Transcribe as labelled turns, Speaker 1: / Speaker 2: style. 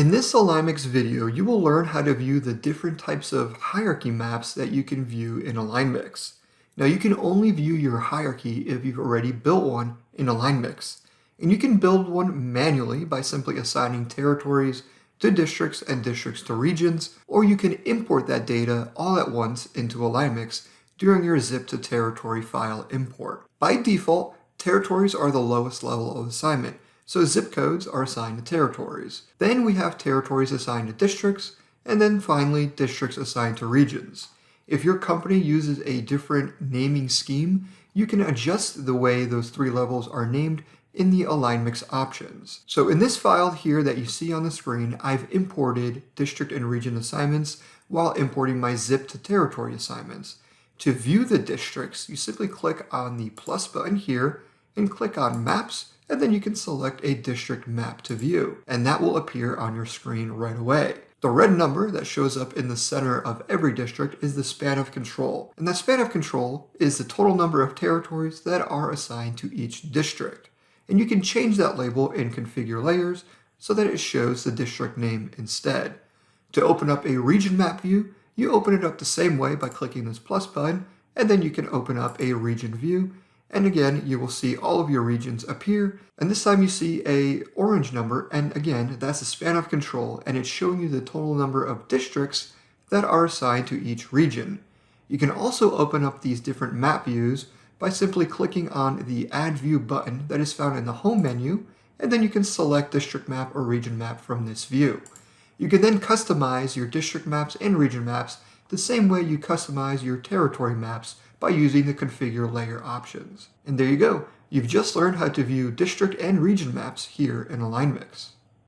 Speaker 1: In this AlignMix video, you will learn how to view the different types of hierarchy maps that you can view in AlignMix. Now you can only view your hierarchy if you've already built one in AlignMix. And you can build one manually by simply assigning territories to districts and districts to regions, or you can import that data all at once into AlignMix during your zip to territory file import. By default, territories are the lowest level of assignment, so zip codes are assigned to territories. Then we have territories assigned to districts, and then finally districts assigned to regions. If your company uses a different naming scheme, you can adjust the way those three levels are named in the AlignMix options. So in this file here that you see on the screen, I've imported district and region assignments while importing my zip to territory assignments. To view the districts, you simply click on the plus button here and click on Maps, and then you can select a district map to view, and that will appear on your screen right away. The red number that shows up in the center of every district is the span of control, and that span of control is the total number of territories that are assigned to each district. And you can change that label in Configure Layers so that it shows the district name instead. To open up a region map view, you open it up the same way by clicking this plus button, and then you can open up a region view. And again, you will see all of your regions appear, and this time you see a orange number, and again, that's the span of control, and it's showing you the total number of districts that are assigned to each region. You can also open up these different map views by simply clicking on the Add View button that is found in the Home menu, and then you can select District Map or Region Map from this view. You can then customize your district maps and region maps the same way you customize your territory maps by using the Configure Layer options. And there you go. You've just learned how to view district and region maps here in AlignMix.